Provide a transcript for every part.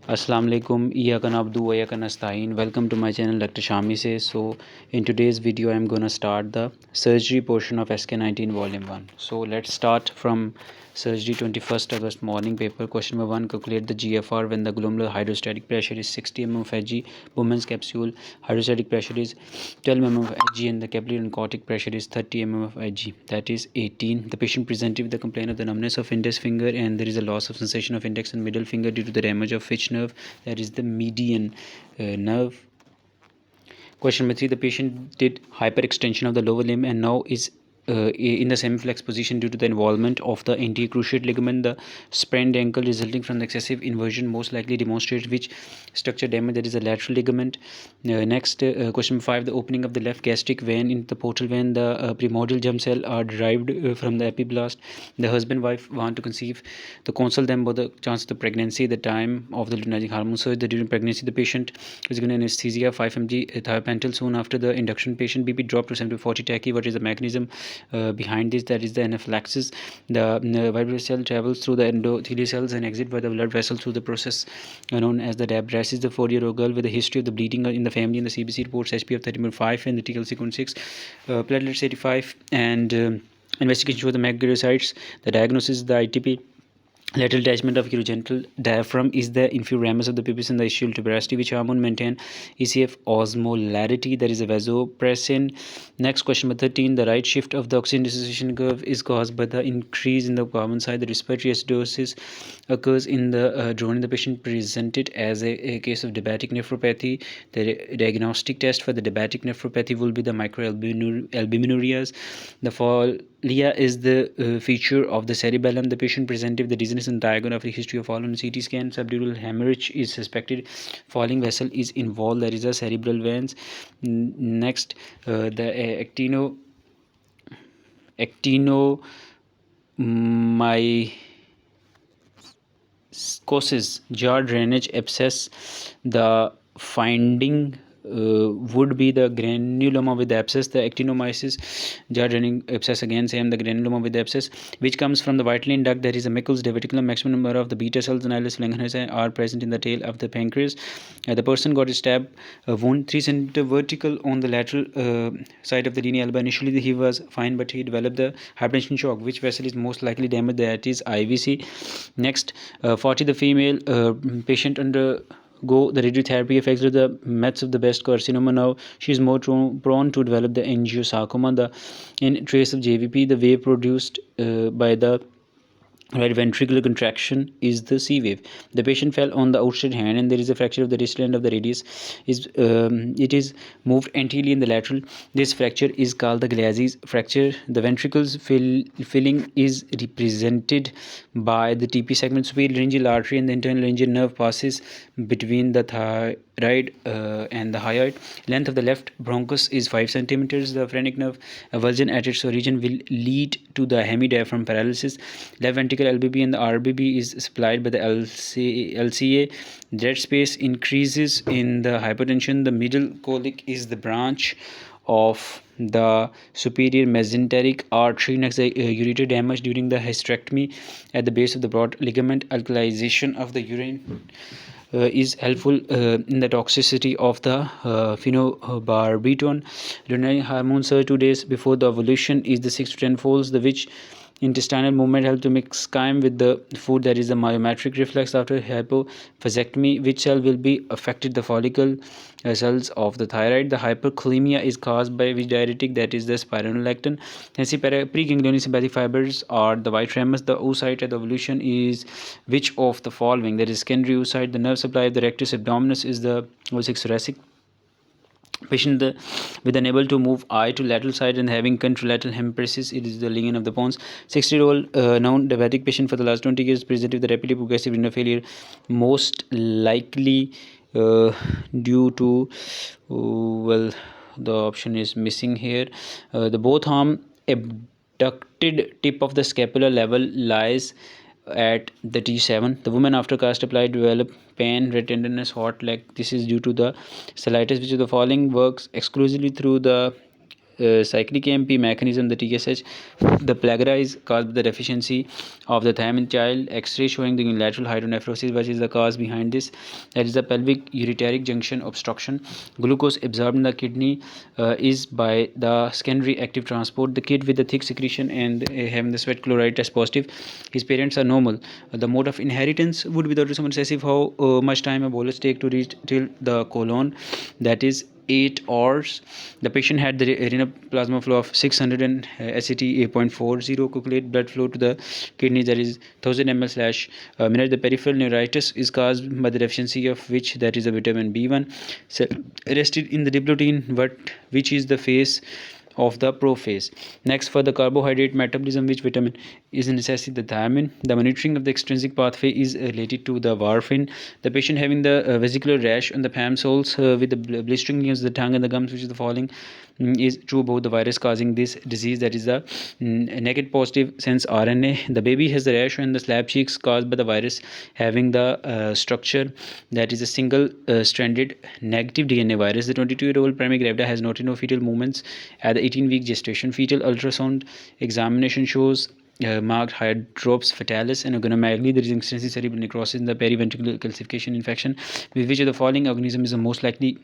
Assalamu alaikum, Iyyaka na'budu wa iyyaka nasta'in. Welcome to my channel Dr. Shami says. So in today's video I'm gonna start the surgery portion of SK19 volume 1. So let's start from surgery 21st August morning paper. Question number 1, calculate the GFR when the glomerular hydrostatic pressure is 60 mm of Hg, woman's capsule hydrostatic pressure is 12 mm of Hg and the capillary oncotic pressure is 30 mm of Hg, that is 18. The patient presented with the complaint of the numbness of index finger and there is a loss of sensation of index and middle finger due to the damage of which nerve, that is the median nerve. Question number 3, the patient did hyperextension of the lower limb and now is in the semiflex position due to the involvement of the anterior cruciate ligament. The sprained ankle resulting from the excessive inversion most likely demonstrates which structure damage, that is a lateral ligament. Next, question number 5, the opening of the left gastric vein in the portal vein. The primordial germ cell are derived from the epiblast. The husband wife want to conceive. To console them about the chance of the pregnancy, the time of the luteinizing hormone surge. The during pregnancy, the patient is given anesthesia 5 mg thiopentol. Soon after the induction, patient BP dropped to 70-40 tachy. What is the mechanism behind this? That is the anaphylaxis. The white blood cell travels through the endothelial cells and exit by the blood vessel through the process known as the DABRAS. Is the 4-year-old girl with a history of the bleeding in the family, and the CBC reports HP of 30.5 and the TLC sequence 6, platelets 85, and investigation show the megakaryocytes. The diagnosis is the ITP. Lateral detachment of urogenital diaphragm is the inferior ramus of the pubis and the ischial tuberosity. Which hormone maintain ECF osmolarity? There is a vasopressin. Next, question number 13. The right shift of the oxygen dissociation curve is caused by the increase in the carbon side. The respiratory acidosis occurs in the drone. The patient presented as a case of diabetic nephropathy. The diagnostic test for the diabetic nephropathy will be the microalbuminurias. The folia is the feature of the cerebellum. The patient presented with the dizziness and diagonal history of fall on CT scan. Subdural hemorrhage is suspected. Falling vessel is involved. There is a cerebral veins. Next, the actinomycosis, jaw drainage abscess. The finding would be the granuloma with abscess. The actinomyces, jaw draining abscess, again same, the granuloma with abscess, which comes from the Whitelane duct. There is a Meckel's diverticulum. Maximum number of the beta cells, Nihilus langhanae, are present in the tail of the pancreas. The person got a stab wound 3 cm vertical on the lateral side of the linea elbow. Initially he was fine, but he developed the hypertension shock. Which vessel is most likely damaged? That is IVC. Next, 40, the female patient under go the radiotherapy affects the mets of the breast carcinoma. Now she is more prone to develop the angiosarcoma. The in trace of JVP, the wave produced by the right ventricular contraction is the C wave. The patient fell on the outside hand and there is a fracture of the distal end of the radius. It is moved anteriorly in the lateral. This fracture is called the Galeazzi's fracture. The ventricles filling is represented by the TP segment. Superior laryngeal artery and the internal laryngeal nerve passes between the thyroid and the hyoid. Length of the left bronchus is 5 centimeters. The phrenic nerve avulsion at its origin will lead to the hemidiaphragm paralysis. Left ventricle LBB and the RBB is supplied by the LCA. Dead space increases in the hypertension. The middle colic is the branch of the superior mesenteric artery. Next, the ureter damage during the hysterectomy at the base of the broad ligament. Alkalization of the urine is helpful in the toxicity of the phenobarbital. Luteinizing hormone surge 2 days before the ovulation is the 6 to 10 folds. The which intestinal movement help to mix chyme with the food, that is the myometric reflex after hypophysectomy. Which cell will be affected? The follicle cells of the thyroid. The hyperkalemia is caused by which diuretic? That is the spironolactone. Preganglionic sympathetic fibers are the white ramus. The oocyte at the ovulation is which of the following? That is secondary oocyte. The nerve supply of the rectus abdominis is the O6 thoracic. Patient with unable to move eye to lateral side and having contralateral hemiparesis, it is the ligament of the pons. 60-year-old known diabetic patient for the last 20 years presented with the rapidly progressive renal failure, most likely due to well, the option is missing here. The both arm abducted tip of the scapular level lies at the T7. The woman after cast applied develop pain, red tenderness, hot leg. This is due to the cellitis. Which of the following works exclusively through the cyclic AMP mechanism, the TSH. The plagra is caused by the deficiency of the thiamine. Child X-ray showing the unilateral hydronephrosis, which is the cause behind this. That is the pelvic ureteric junction obstruction. Glucose absorbed in the kidney is by the secondary active transport. The kid with the thick secretion and having the sweat chloride test positive. His parents are normal. The mode of inheritance would be the autosomal recessive. How much time a bolus take to reach till the colon? That is 8 hours. The patient had the renal plasma flow of 600 and SAT 8.40. Calculate blood flow to the kidney, that is 1000 ml slash minute. The peripheral neuritis is caused by the deficiency of which, that is a vitamin B1. So rested in the diplotin, which is the phase of the prophase. Next, for the carbohydrate metabolism, which vitamin is necessary? The thiamine. The monitoring of the extrinsic pathway is related to the warfarin. The patient having the vesicular rash on the palm soles with the blistering near the tongue and the gums, which is the following is true about the virus causing this disease, that is the naked positive sense RNA. The baby has the rash on the slab cheeks caused by the virus having the structure, that is a single stranded negative DNA virus. The 22-year-old primary gravida has noted no fetal movements at the 18-week gestation. Fetal ultrasound examination shows marked hydrops fetalis and acromegaly. There is extensive cerebral necrosis in the periventricular calcification infection. With which of the following organism is the most likely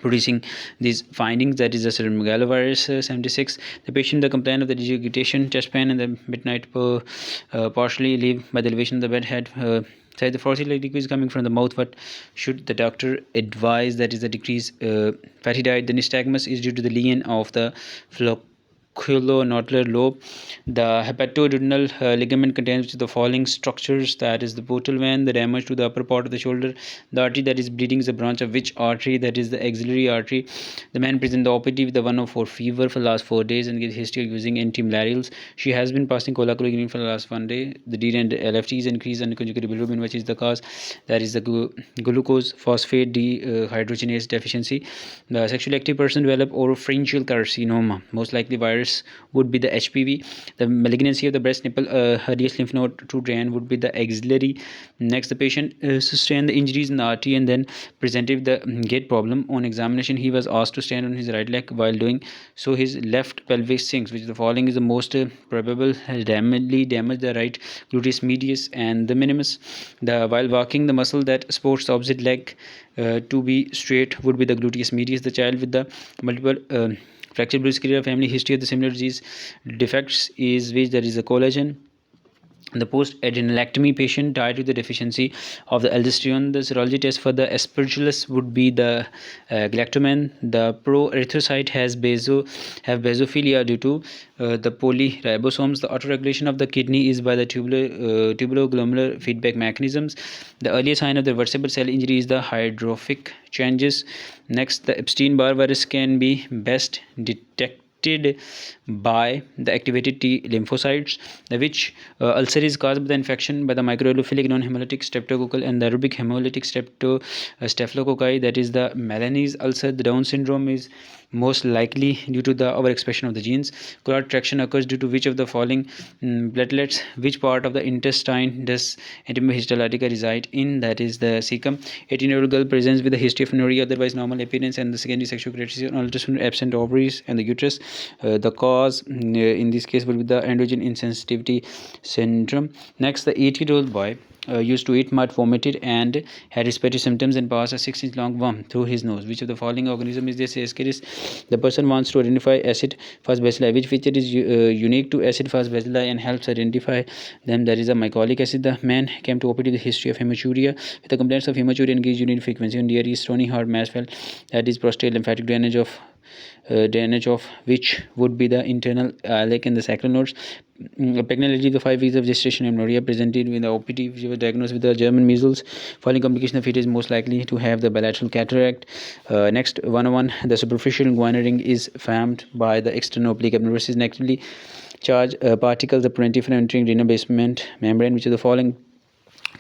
producing these findings? That is the cytomegalovirus 76. The patient the complaint of the regurgitation, chest pain, and the midnight partially relieved by the elevation of the bed head. The frothy liquid is coming from the mouth. What should the doctor advise? That is the decrease fatty diet. The nystagmus is due to the lesion of the flocculonodular lobe. The hepatoduodenal ligament contains the following structures, that is the portal vein. The damage to the upper part of the shoulder. The artery that is bleeding is a branch of which artery? That is the axillary artery. The man present the OPT with the 104 fever for the last 4 days and gives history of using antimalarials. She has been passing cola-chloroquine for the last 1 day. The D and LFT is increased under conjugated bilirubin, which is the cause? That is the glucose phosphate dehydrogenase deficiency. The sexually active person develop oropharyngeal carcinoma. Most likely virus would be the HPV. The malignancy of the breast nipple hernias lymph node to drain would be the axillary. Next, the patient sustained the injuries in the artery and then presented the gait problem. On examination, he was asked to stand on his right leg. While doing so, his left pelvis sinks, which the following is the most probable. Has damaged the right gluteus medius and the minimus. While walking, the muscle that supports the opposite leg to be straight would be the gluteus medius. The child with the multiple fracture bruscular family history of the similar disease defects is which? There is a collagen. The post-adrenalectomy patient died with the deficiency of the aldosterone. The serology test for the aspergillus would be the galactoman. The pro-erythrocyte have basophilia due to the polyribosomes. The autoregulation of the kidney is by the tubuloglomerular feedback mechanisms. The earlier sign of the reversible cell injury is the hydrophic changes. Next, the Epstein-Barr virus can be best detected by the activated T lymphocytes, which ulcer is caused by the infection by the microelophilic non-hemolytic streptococcal and the aerobic hemolytic staphylococci, that is the Melanese ulcer. The Down syndrome is most likely due to the overexpression of the genes. Clot traction occurs due to which of the following? Platelets. Which part of the intestine does erythema histolytica reside in? That is the cecum. 18-year-old girl presents with a history of amenorrhea, otherwise normal appearance, and the secondary sexual characteristics on ultrasound absent ovaries and the uterus. The cause in this case will be the androgen insensitivity syndrome. Next, the 8-year-old boy used to eat mud, vomited, and had respiratory symptoms and passed a 6-inch long worm through his nose. Which of the following organism is this? Ascaris. The person wants to identify acid fast bacilli. Which feature is unique to acid fast bacilli and helps identify them? That is a mycolic acid. The man came to OPD with the history of hematuria with the complaints of hematuria, increased urinary frequency, and diarrhea, stony heart, mass felt, that is prostate lymphatic drainage of which would be the internal iliac and the sacral nodes. Pregnant lady with 5 weeks of gestation amenorrhea presented with the OPT, which was diagnosed with the German measles. Following complication of fetus is most likely to have the bilateral cataract. Next, 101, the superficial inguinal ring is formed by the external oblique versus negatively charged particles of parenteral entering renal basement membrane. Which of the following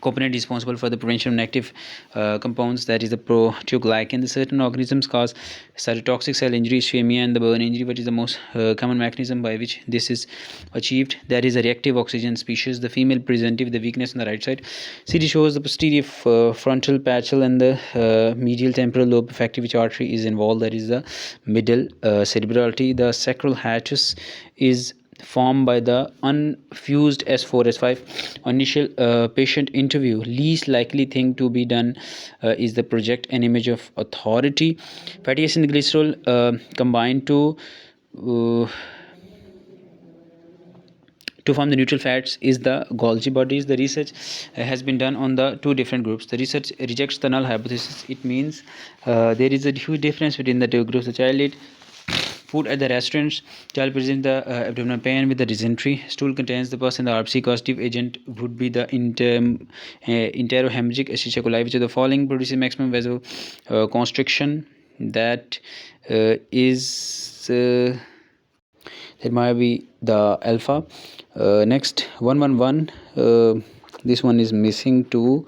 component responsible for the prevention of negative compounds, that is the proteoglycan. The certain organisms cause cytotoxic cell injury, ischemia, and the burn injury. What is the most common mechanism by which this is achieved? That is a reactive oxygen species. The female presented with the weakness on the right side. CT shows the posterior frontal patellar and the medial temporal lobe effective which artery is involved, that is the middle cerebral artery. The sacral hiatus is formed by the unfused S4 S5 initial patient interview. Least likely thing to be done is the project an image of authority. Fatty acid and glycerol combine to form the neutral fats is the Golgi bodies. The research has been done on the two different groups. The research rejects the null hypothesis. It means there is a huge difference between the two groups. The child ate food at the restaurants. Child presents the abdominal pain with the dysentery. Stool contains the pus and the RBC. Causative agent would be the enterohemorrhagic Escherichia coli, which of the following produces maximum vasoconstriction. That is it might be the alpha. Next 111. This one is missing too.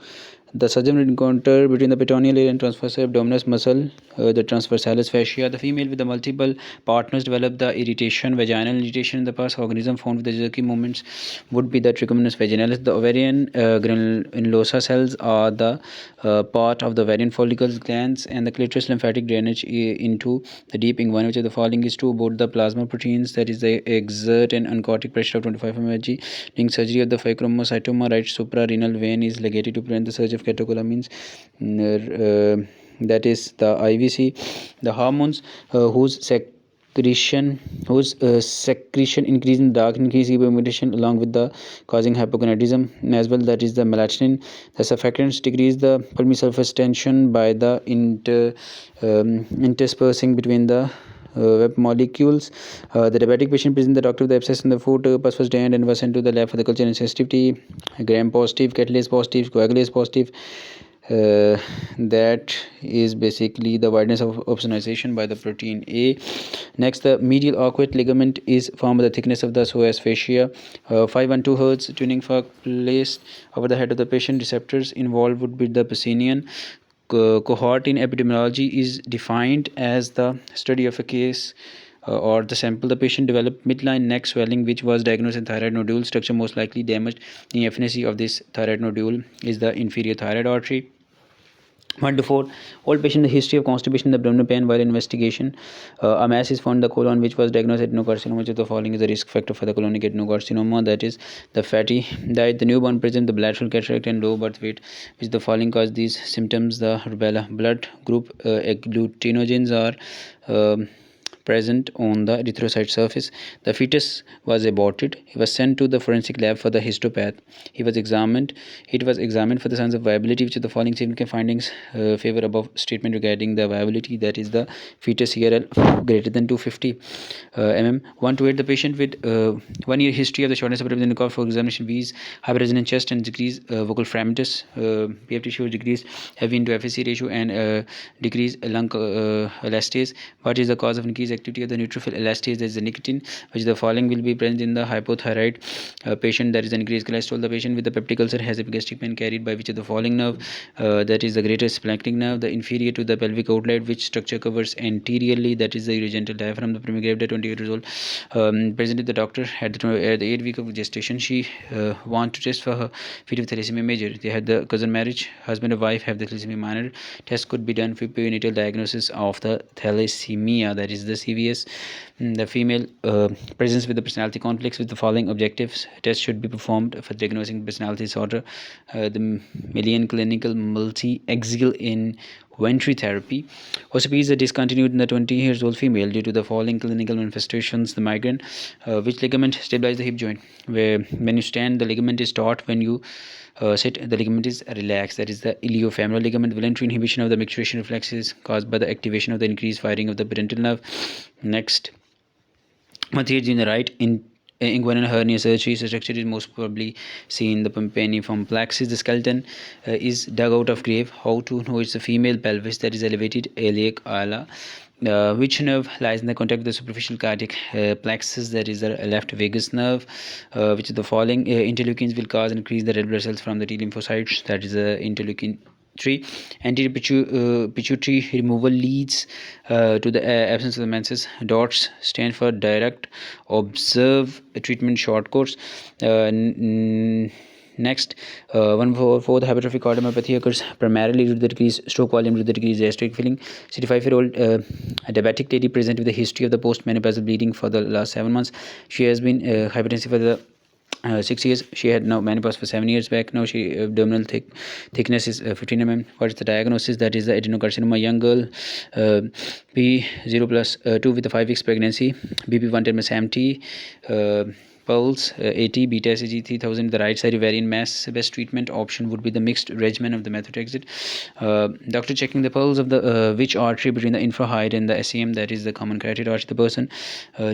The surgeon encounter between the peritoneal area and transverse abdominis muscle, the transversalis fascia. The female with the multiple partners develop the irritation, vaginal irritation in the pus. Organism found with the jerky movements would be the trichomonas vaginalis. The ovarian granulosa cells are the part of the ovarian follicles, glands, and the clitoris lymphatic drainage into the deep inguinal. Which of the following is true about the plasma proteins? That is, they exert an oncotic pressure of 25 mg. During surgery of the pheochromocytoma, right suprarenal vein is ligated to prevent the surge of catecholamines. That is the IVC. The hormones whose secretion increase in dark increase pigmentation along with the causing hypogonadism as well, that is the melatonin. The surfactants decrease the pulmonary surface tension by the interspersing between the web molecules. The diabetic patient presents the doctor with the abscess in the foot, pus was drained and was sent to the lab for the culture and sensitivity. Gram positive, catalase positive, coagulase positive. That is basically the wideness of opsonization by the protein A. Next, the medial arcuate ligament is formed by the thickness of the psoas fascia. 512 Hertz tuning fork placed over the head of the patient. Receptors involved would be the Pacinian. Cohort in epidemiology is defined as the study of a case or the sample. The patient developed midline neck swelling which was diagnosed in thyroid nodule. Structure most likely damaged. The efficacy of this thyroid nodule is the inferior thyroid artery. 1 to 4. All patients the history of constipation and abdominal pain while investigation. A mass is found in the colon which was diagnosed adenocarcinoma. Which of the following is the risk factor for the colonic adenocarcinoma? That is the fatty diet. The newborn present the bilateral cataract and low birth weight. Which the following cause these symptoms? The rubella. Blood group agglutinogens are present on the erythrocyte surface. The fetus was aborted. He was sent to the forensic lab for the histopath. It was examined for the signs of viability. Which of the following significant findings favor above statement regarding the viability? That is the fetus CRL greater than 250 mm. 1 to 8. The patient with 1 year history of the shortness of breath in the cough for examination V's hyperresonant chest and decreased vocal fragmentus. PFT shows decreased heavy into FAC ratio and decreased lung elastase. What is the cause of increased activity of the neutrophil elastase? That is the nicotine. Which the following will be present in the hypothyroid patient? That is increased cholesterol. The patient with the peptic ulcer has epigastric pain carried by which of the following nerve? That is the greatest splanchnic nerve. The inferior to the pelvic outlet. Which structure covers anteriorly? That is the urogenital diaphragm. The primigravida 28 years old presented the doctor at the 8 week of gestation. She want to test for her fetal thalassemia major. They had the cousin marriage. Husband and wife have the thalassemia minor. Test could be done for perinatal diagnosis of the thalassemia. That is the CVS. The female presents with the personality conflicts with the following objectives. Tests should be performed for diagnosing personality disorder. The Millian clinical multi-axial inventory therapy. OCP is discontinued in the 20 years old female due to the following clinical manifestations. The migraine. Which ligament stabilizes the hip joint? Where when you stand, the ligament is taut. When you sit, the ligament is relaxed. That is the iliofemoral ligament. Voluntary inhibition of the micturition reflex is caused by the activation of the increased firing of the parental nerve. Next, Matthias in the right inguinal hernia surgery. The structure is most probably seen the pempaniform plexus. The skeleton is dug out of grave. How to know it's a female pelvis? That is elevated iliac ala. which nerve lies in the contact with the superficial cardiac plexus? That is the left vagus nerve. Which of the following interleukins will cause and increase the red blood cells from the T lymphocytes? That is the interleukin 3. Anti-pituitary removal leads to the absence of the menses. DOTS stand for direct observe treatment short course. Next, 144, the hypertrophic cardiomyopathy occurs primarily due to the decreased stroke volume due to the decreased diastolic filling. 65-year-old diabetic lady present with a history of the post-menopausal bleeding for the last 7 months. She has been hypertensive for the 6 years. She had now menopause for 7 years back. Now she abdominal thickness is 15 mm. What is the diagnosis? That is the adenocarcinoma. Young girl, P0 plus 2 with a 5 weeks pregnancy. BP 110 ms MT. Pulse 80, beta SAG 3000, the right side ovarian mass. Best treatment option would be the mixed regimen of the methotrexate. Doctor checking the pulse of the which artery between the infrahyoid and the SEM, that is the common carotid artery. The person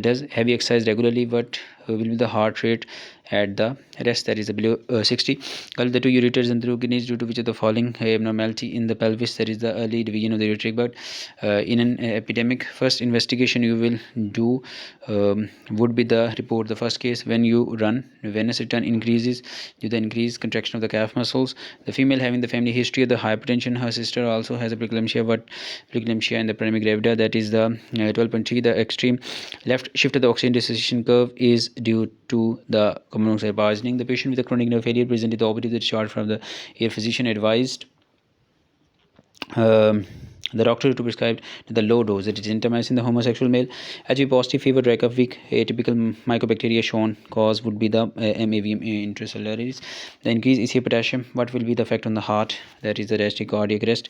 does heavy exercise regularly. What will be the heart rate at the rest, that is below 60. Call the two ureters and the kidneys due to which of the following abnormality in the pelvis, that is the early division of the ureteric bud. In an epidemic, first investigation you will do would be the report the first case when you run. Venous return increases due to the increased contraction of the calf muscles. The female having the family history of the hypertension, her sister also has a preeclampsia. What preeclampsia in the primary gravida, that is the 12.3. The extreme left shift of the oxygen dissociation curve is due to the carbon monoxide poisoning. The patient with a chronic nerve failure presented the operative discharge from the ear physician advised the doctor to prescribe the low dose, that is gentamicin. The homosexual male, HIV positive, fever, dry cough, weak atypical mycobacteria shown. Cause would be the MAVM intracellularis. The increase is here potassium. What will be the effect on the heart? That is the diastolic cardiac arrest.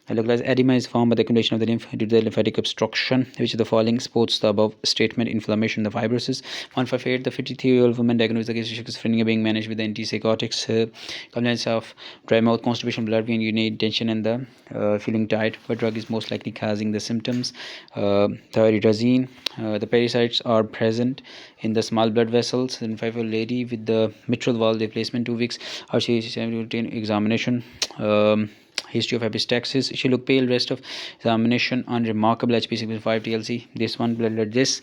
Localized edema is formed by the accumulation of the lymph due to the lymphatic obstruction. Which of the following supports the above statement? Inflammation, the fibrosis. 158, the 53-year-old woman diagnosed with the case of schizophrenia being managed with the antipsychotics. Complaints of dry mouth, constipation, blood and urinary tension, and the feeling tired. What drug is most likely causing the symptoms? Thyroidazine. The parasites are present in the small blood vessels. And 5-year-old lady with the mitral valve replacement 2 weeks. Her routine examination. History of epistaxis. She looked pale. Rest of examination unremarkable. HP6.5 TLC. This one blood. This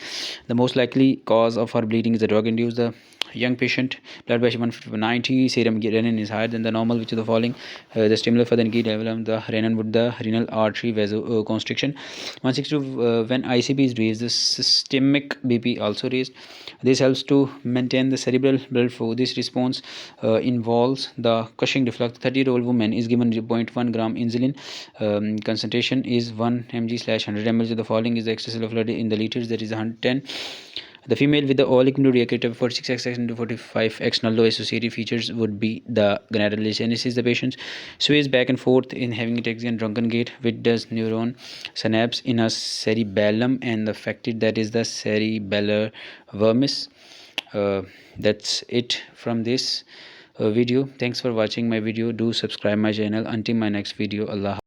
the most likely cause of her bleeding is the drug induced. The young patient blood pressure 150/90, serum renin is higher than the normal. Which of the following the stimulus for the key development the renin would the renal artery vasoconstriction. 162, when ICP is raised, the systemic BP also raised. This helps to maintain the cerebral blood flow. This response involves the Cushing reflux. 30-year-old woman is given 0.1 gram insulin. Concentration is 1 mg/100 ml. The following is the extracellular flow in the liters, that is 110. The female with the oligonucleotide 46X and 45X null associated features would be the gonadal The patient sways back and forth in having ataxia and drunken gait, which does neuron synapse in a cerebellum and affected, that is the cerebellar vermis. That's it from this video. Thanks for watching my video. Do subscribe my channel. Until my next video. Allah.